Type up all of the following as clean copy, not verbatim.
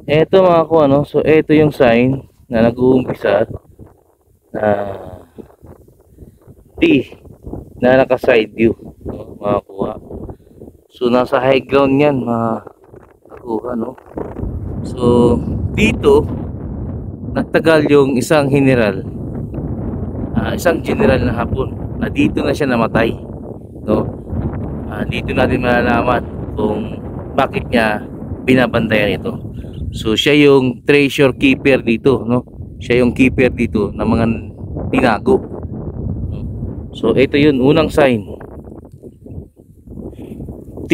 Eto mga ko ano, so eto yung sign na nag-uumpisa na T na naka side view, no, mga kuha. So nasa high ground yan mga kuha, no. So dito nagtagal yung isang general na Hapon na dito na siya namatay, no. Dito natin malalaman kung bakit niya binabantayan ito. So siya yung treasure keeper dito, no. Siya yung keeper dito ng mga tinago. So ito yun, unang sign T,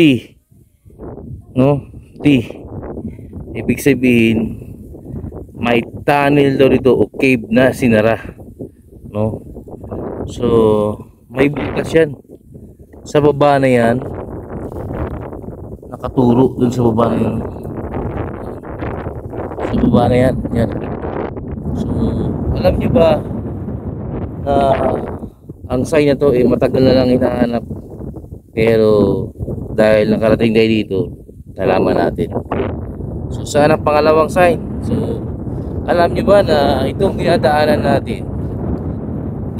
no. T ibig sabihin may tunnel daw dito o cave na sinara, no. So may butas yan sa baba na yan, nakaturo dun sa baba na yan, sa baba na yan, yan. So alam niyo ba na ang sign na to matagal na lang hinahanap, pero dahil nakarating tayo dito, nalaman natin. So sana pangalawang sign. So alam niyo ba na itong dinadaanan natin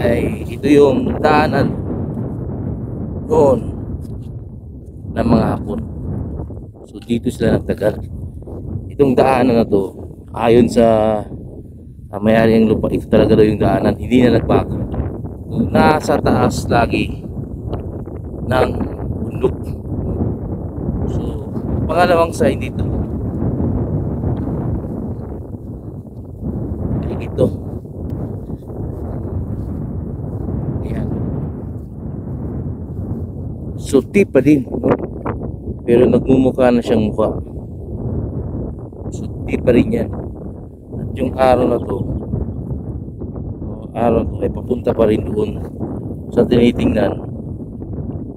ay ito yung daanan noon ng mga Hapon. So dito sila nagtagal. Itong daanan na to, ayon sa may-ari ng lupa, ito talaga daw yung daanan, hindi na nagbago. Nasa taas lagi ng bundok. So pangalawang sign dito ay ito. Ayan. So T pa din, no? Pero nagmumukha na siyang mukha. So T pa rin yan. At yung araw na to, ay papunta pa rin doon sa tinitingnan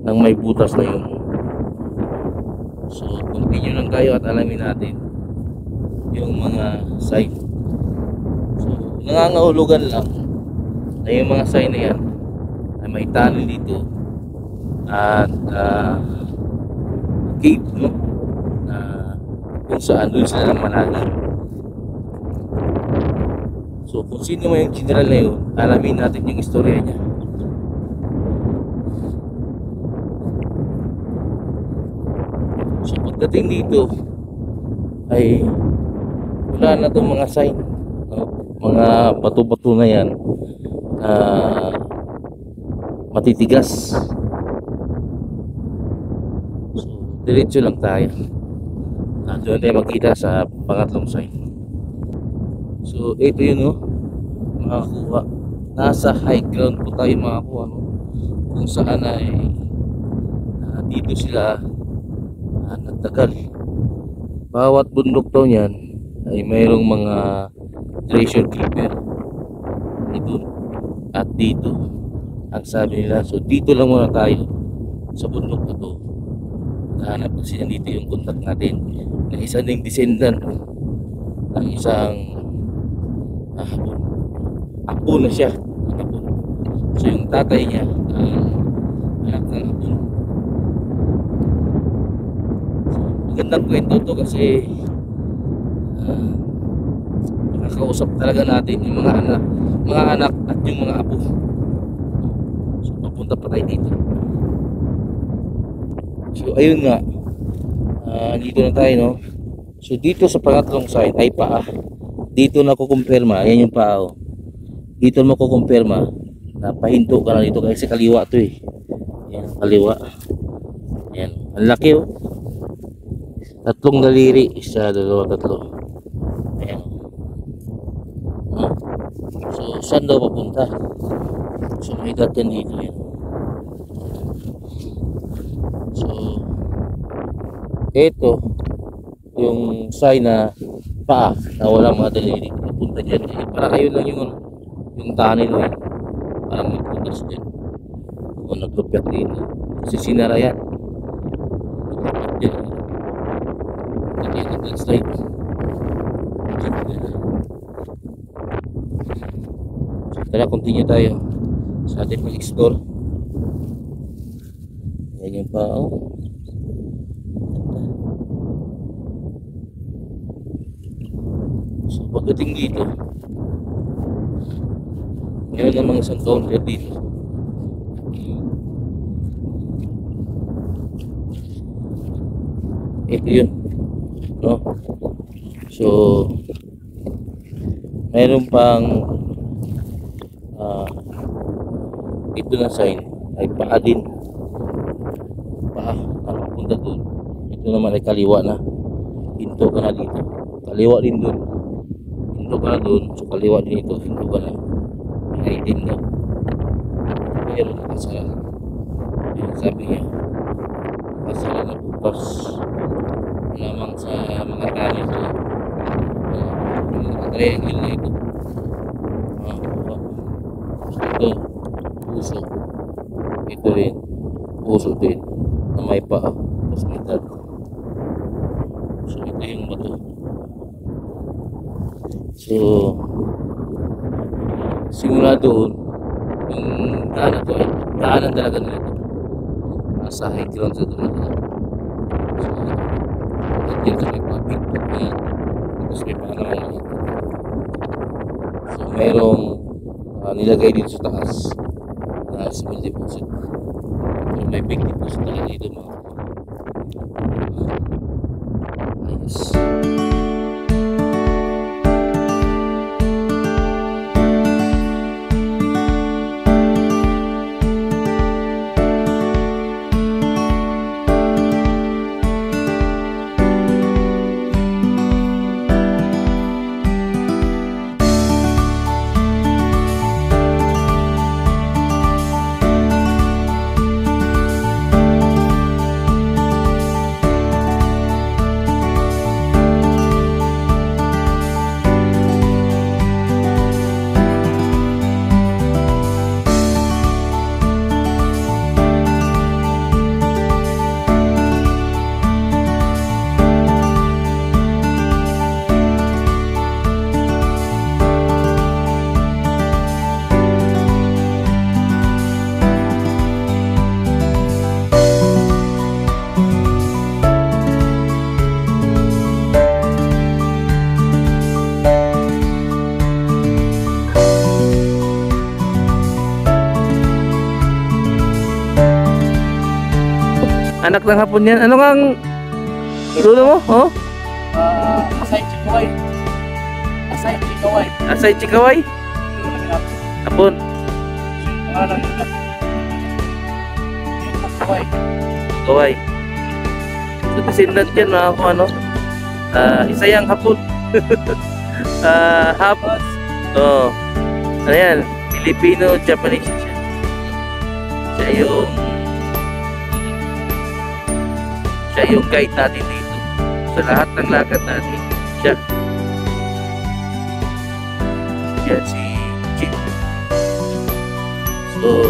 ng may butas na yun. So continue lang tayo at alamin natin yung mga sign. So nangangahulugan lang na yung mga sign na yan ay may tunnel dito at cave, no, na kung saan doon sila lang manali. So kung sino man yung general na yun, alamin natin yung istorya niya. So pagdating dito ay wala na itong mga sign, no? Mga bato-bato na yan na matitigas. So diretso lang tayo. Doon tayo magkita sa pangatlong sign. So ito yun, no, mga kuha. Nasa high ground po tayo mga kuha, no? Kung saan ay dito sila nagtagal. Bawat bundok daw niyan ay mayroong mga treasure keeper dito at dito, ang sabi nila. So dito lang muna tayo sa bundok na to. Hanap kasi dito yung contact natin na isa ding descendant ng isang Hapon. Hapon na siya, Hapon. So yung tatay niya anak ng Hapon. So magandang kwento to kasi nakakausap talaga natin yung mga anak at yung mga apo. So papunta pa tayo dito. So ayun nga, dito na tayo, no. So dito sa pangatlong side ay paa. Dito na kukumpirma, ayan yung paa, oh. Dito mo kukumpirma na pahinto ka na dito kasi kaliwa to eh. Ayan, kaliwa. Ayan, ang laki, oh. Tatlong daliri, isa, dalawa, tatlo. Ayan. So saan daw papunta? So may datan dito yan. So ito yung sign na paa na walang mga daliri napunta dyan. Para kayo lang yung tunnel, no? Parang may putas dyan o naglupyak dito kasi sinara yan. Hindi nag-slide. So tara, continue tayo sa ating pag-explore. Yan yung paa, oh. So pagdating dito, meron namang isang counter dito. Ito yun, no? So meron pang ito na sign ay paa din, paa ano punta doon. Ito naman ay kaliwa na, hinto ka na dito, kaliwa din doon, hinto ka na doon. So kaliwa din ito, hinto ka na, ay din na meron na kasala. Ayan, sabi niya kasala na bukas, lamang sa mga tali ito, mga triangle na ito. So ito puso, ito rin puso din na may paa, tapos may dad. So ito yung bato. So simula doon yung daanan to ay daanan talaga nila ito, nasa high ground sa doon. So nandiyan sa may pabit na yan, tapos may paa naman yan. So mayroong nilagay dito sa taas na small deposit. So may big deposit talaga dito mga ayos. Anak ng hapon yan. Ano kang lulo mo? Oh? Asay Chikaway. Asay Chikaway. Asay Chikaway? Hapon. Pangalan nila. Yung Chikaway. Chikaway. So descendant yan mga kung ano. Isa yung hapon. Hapon. Oh. Ano yan? Filipino, Japanese siya. Siya yung guide natin dito sa lahat ng lakad natin. Yan si Jin. So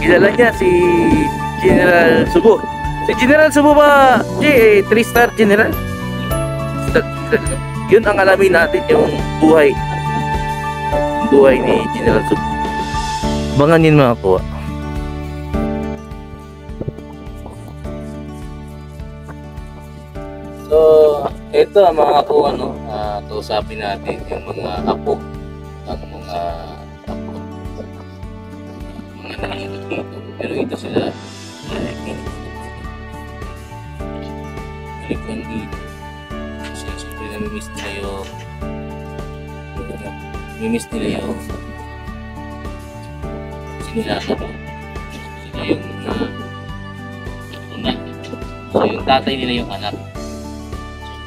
kilala niya si General Subo. Si General Subo ba 3-star general? Yun ang alamin natin, yung buhay ni General Subo. Abangan yun mga kuha. So, ito ang mga kung ano, kausapin natin yung mga apo, ang mga apo, mga nangyayon dito. Pero ito sila, balikan dito. Kasi siyempre namimiss nila yung, sinilaga. Sila yung una. So, yung tatay nila yung anak.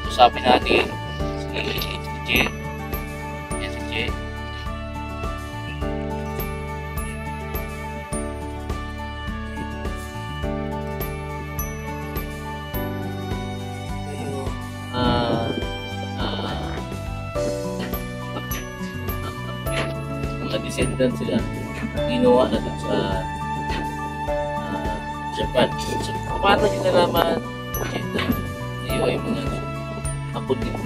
Usapin natin si Che. Yan si Che. Mga descendants sila, ginawa na dun sa Japan. So, paano nyo nalaman kayo ay mga hapon din mo?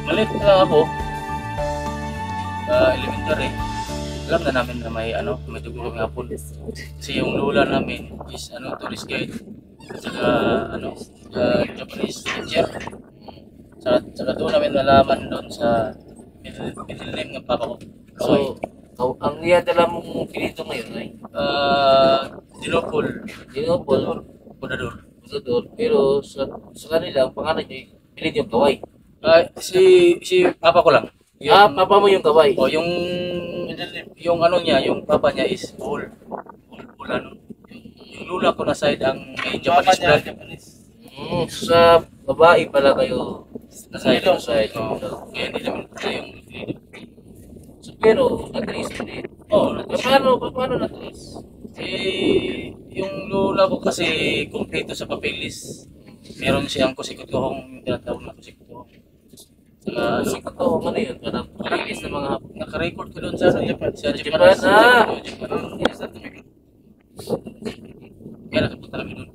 Maliit na lang ako, elementary, alam na namin na may may tugulong hapon. Kasi yung lola namin is tourist guide. Saka ano, Japanese teacher. Saka doon namin nalaman doon sa middle name ng papa ko. Kawai. So, ang niyadala mong pinito ngayon ay Dinopol. Dinopol, Podador. Usador, pero sa kanila, ang pangalan niyo, pilit yung Kaway. Si papa ko lang. Papa mo yung Kaway. O yung ano niya, yung papa niya is Bull. Bull ano. Yung lula ko na side ang may Japanese blood. Sa babae pala kayo Side nasa side. side. Kaya hindi naman kita yung So, pero nag-raise din. Paano nag-raise? yung lula ko kasi kumpleto sa papeles. Meron siyang kusikot-kohong, yung tinatawag na kusikot-kohong. Si Kato, ano yun? Parang release ng mga hapon. Naka-record ko doon sa Japan. Sa Japan, Japan. Yes, kaya nakapunta kami doon.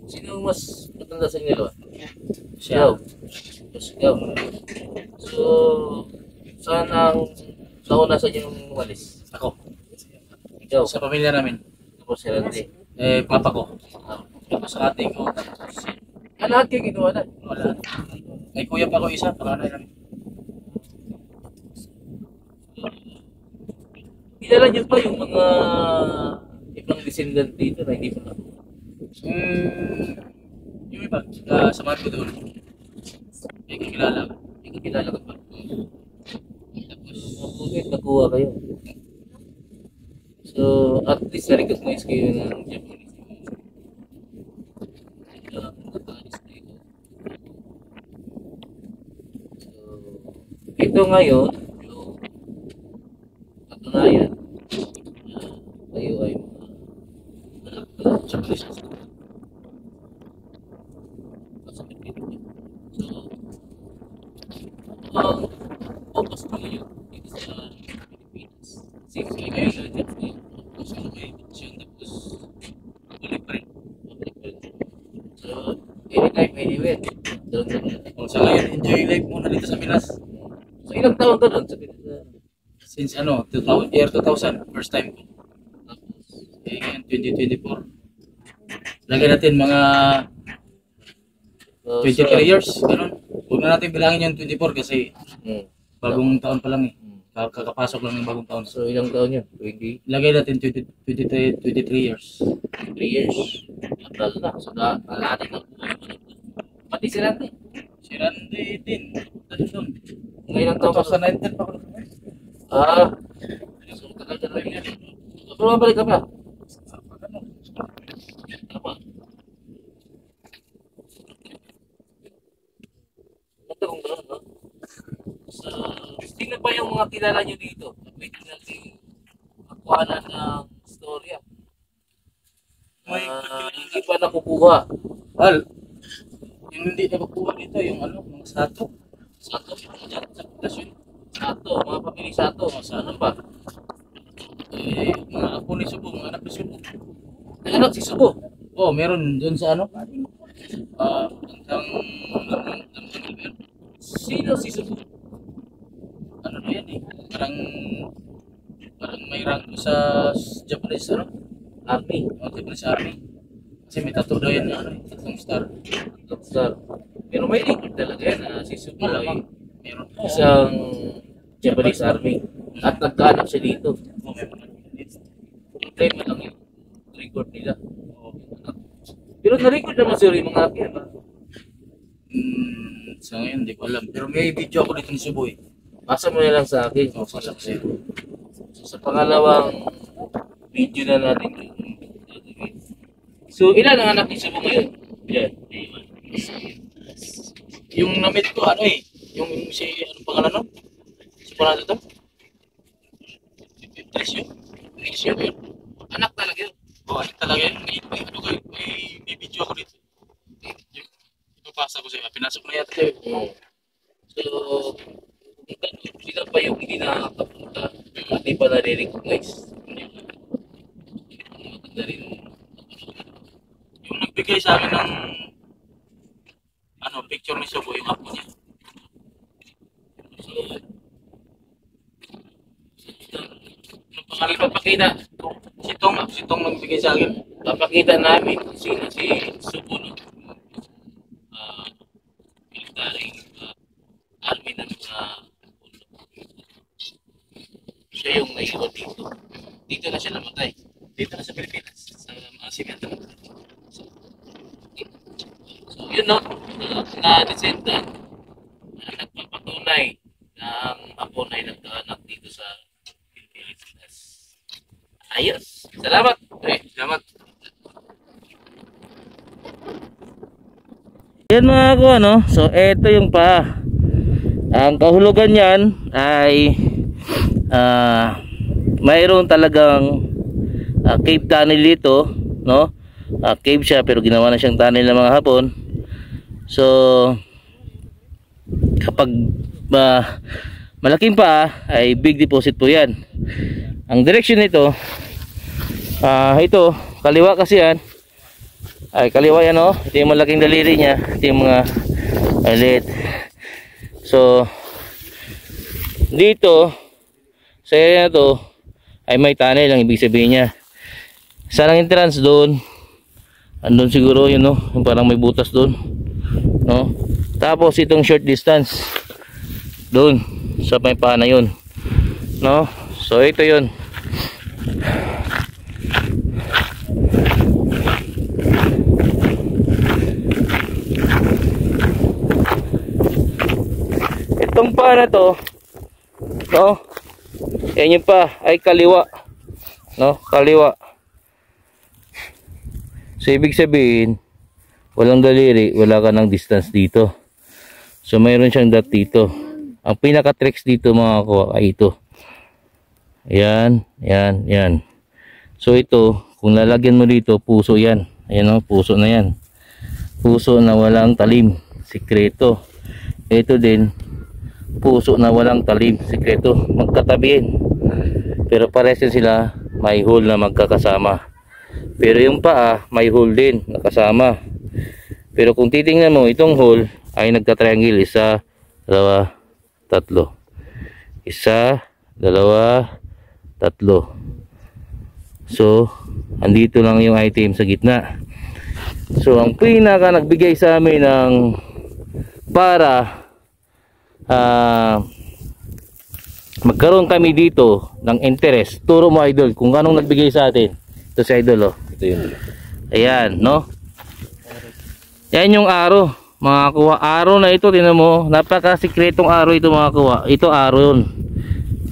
Sino mas matanda sa inyo? Siya. Sigaw. So, saan ang nauna sa inyong umalis? Ako. Ikaw. Sa pamilya namin. Tapos si Randy. Papa ko. Tapos sa ate ko. Lahat kayo ginawa na. Wala. May kuya pa ko isa. Panganay lang. Kilala niyo pa yung mga ibang descendant dito na hindi pa Yung iba. Samahan ko doon. May kakilala. Hindi ko kilala ka pa. Tapos, bakit nakuha kayo? So, at least na-recognize kayo ng Japanese. So, ito ngayon, yung katunayan, kayo ay anak ng Japanese. So, focus ko yun dito sa Pilipinas. Since kayo sa Japan, gusto ko may option tapos balik pa rin. So, anytime, anywhere. Sa ngayon, enjoy life muna dito sa Pinas. So, ilang taon ka doon sa Pilipinas? Since year 2000, first time ko. Ngayon, 2024. Lagyan natin mga 23 years, ganun. Huwag na natin bilangin yung 24 kasi bagong taon pa lang eh. Kakapasok lang ng bagong taon. So, ilang taon yun? 20? Lagay natin 23 years. 3 years. Matagal na. So, natin na buhay mo na. Pati si Randy. Si Randy din. Doon. Ngayon ang taon ka. 2019 pa ako. So, tagal ka na rin yan. So, bumabalik ka pa? Tama. Ito kung gano'n, no? So, sino ba yung mga kilala nyo dito? Pwede natin magkuhanan ng storya. Hindi pa nakukuha. Yung hindi nakukuha dito, yung mga sato. Sato, sa pundasyon. Sato, mga pamilya Sato. Saan ba? Mga apo ni Subo, mga anak ni Subo. Anak si Subo. Meron doon sa Sino si Subo? ano na yan eh. Parang may rank sa Japanese Army. Japanese army. Kasi may tattoo daw yan na tatlong star. Star. Pero may record talaga yan si Subo ay Meron. isang Japanese Army. At nagkahanap siya dito. Claim mo lang yung record nila. Pero na-record naman sila yung mga akin. Sa ngayon, hindi ko alam. Pero may video ako dito ng Cebu eh. Pasa mo na lang sa akin. Pasok sa'yo. So, sa pangalawang video na natin. So, ilan ang anak ni Subo ngayon? Yan. Yung na-meet ko, yung pangalan nun? Si Panado to? Tresyo? Tresyo yun. Anak talaga yun. Anak talaga yun. May video ako dito. Ipapasa ko sa'yo. Pinasok na yata sa'yo. So, sila pa yung hindi nakakapunta. Hindi pa nare-recognize. Maganda rin. Yung nagbigay sa amin ng picture ni Sobo, yung apo niya. So, pangalan pa pakita. Si Tong nagbigay sa akin. papakita namin kung sino si Subuno. Military army ng mga siya yung naiwan dito. Dito na siya namatay. Dito na sa Pilipinas. Sa mga simental. So, yun no, na descendant nagpapatunay ng ako na nagkaanak dito sa Pilipinas. Ayos. Salamat. Salamat. Yan mga ako ano. So eto yung pa. Ang kahulugan niyan ay mayroon talagang cave tunnel dito, no? Cave siya pero ginawa na siyang tunnel ng mga Hapon. So kapag malaking pa ay big deposit po yan. Ang direction nito ito kaliwa kasi yan, ay kaliwa yan oh. Ito yung malaking daliri niya, ito yung mga alit. So dito sa area na to ay may tunnel, ang ibig sabihin niya sarang entrance doon, andun siguro yun no, yung parang may butas doon no. Tapos itong short distance doon sa may pana yun no. So ito yun. Itong pa na to no, yan yung pa ay kaliwa no, kaliwa. So ibig sabihin walang daliri, wala ka ng distance dito. So mayroon siyang dot dito. Ang pinaka tricks dito mga ko ay ito. Yan, yan, yan. So ito, kung lalagyan mo dito, puso yan. Ayan o, puso na yan. Puso na walang talim, sikreto. Ito din, puso na walang talim, sikreto. Magkatabihin. Pero pares sila, may hole na magkakasama. Pero yung paa, may hole din, nakasama. Pero kung titingnan mo, itong hole ay nagka-triangle. Isa, dalawa, tatlo. Isa, dalawa, tatlo. So, andito lang yung item sa gitna. So, ang pinaka nagbigay sa amin ng para magkaroon kami dito ng interest. Turo mo idol kung anong nagbigay sa atin. Ito si idol oh. Ito yun. Ayan, no? Yan yung aro. Mga kuha. Aro na ito, tinan mo. Napaka-sikretong aro ito mga kuha. Ito aro yun.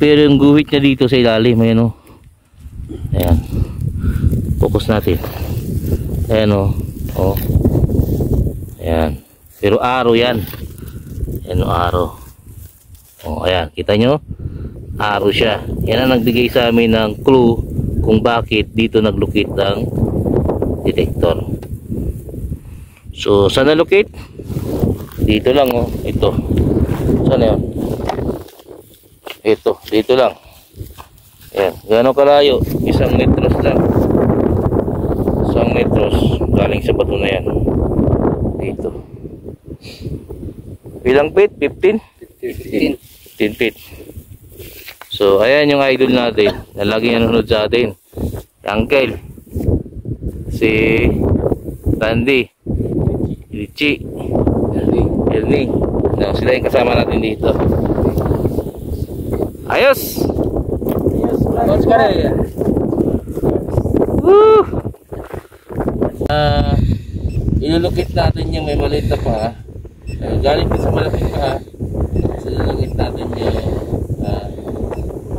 Pero yung guhit niya dito sa ilalim. Ayan o. Ayan. Focus natin. Ayan o. O. Ayan. Pero aro yan. Ayan o aro. O ayan. Kita nyo? Aro siya. Yan ang nagbigay sa amin ng clue kung bakit dito naglukit ng detector. So, saan na-locate? Dito lang, oh. Ito. Saan yun? Ito. Dito lang. Ayan. Gano'ng kalayo? 1 metros lang. 1 metros. Galing sa bato na yan. Dito. Ilang feet? 15? 15 feet. So, ayan yung idol natin. Na laging nanonood sa atin. Uncle. Si Randy. Richie, Ernie. No, sila yung kasama natin dito. Ayos! Ayos ka rin. Woo! Ilulukit natin yung may maliit na pa. Galing din sa malaking pa. So, ilulukit natin yung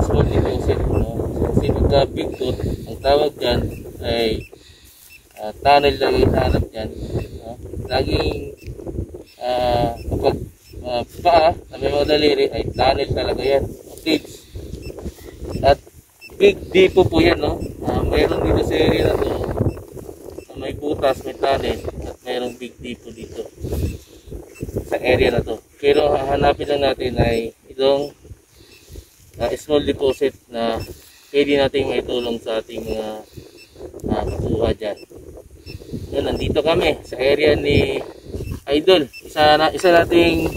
small deposit. No? Kasi pagka big tooth, ang tawag dyan ay tunnel lang yung hanap dyan. Laging kapag paa na may mga daliri ay tunnel talaga yan, tips. At big depo po yan no. Mayroon dito sa area na to may butas, may tunnel at mayroong big depo dito sa area na to. Pero hahanapin lang natin ay itong small deposit na pwede natin maitulong sa ating mga kuha dyan. Yan, nandito kami sa area ni Idol. Isa nating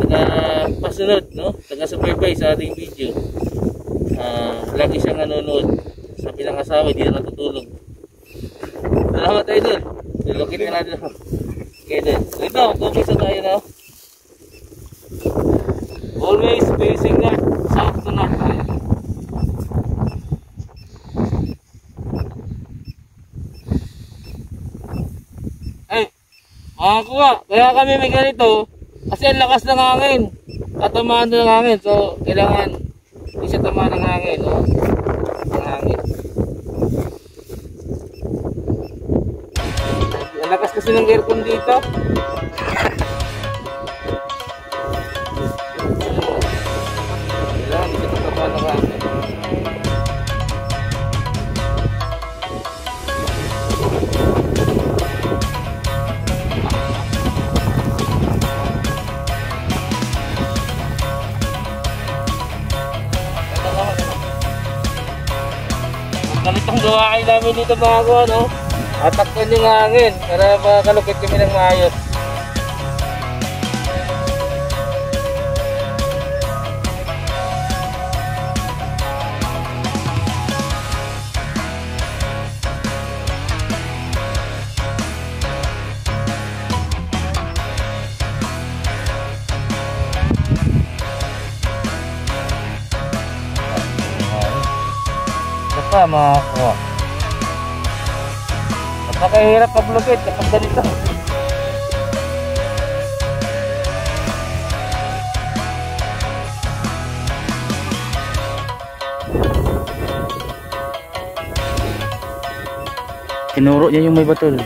taga-pasunod, no? Taga-subaybay sa ating video. Lagi siyang nanonood sa ilang asawa, hindi na natutulog. Salamat tayo dun. Nilokit ka natin. Okay dun. Ito, focus na tayo na. Always facing north, south to north tayo. Ay, mga kuha, kaya kami may ganito kasi ang lakas ng hangin. Tatamaan ng hangin, so kailangan hindi siya tamaan ng hangin. Oh. Ang hangin. Ang lakas kasi ng aircon dito. Kailangan hindi siya tatamaan ng hangin. Ganitong gawain namin dito mga kuha, no? Atakpan yung hangin para makalukit kami ng maayos. Pa mga kuha. Napakahirap paglukit kapag ganito. Tinuro niya yung may batol.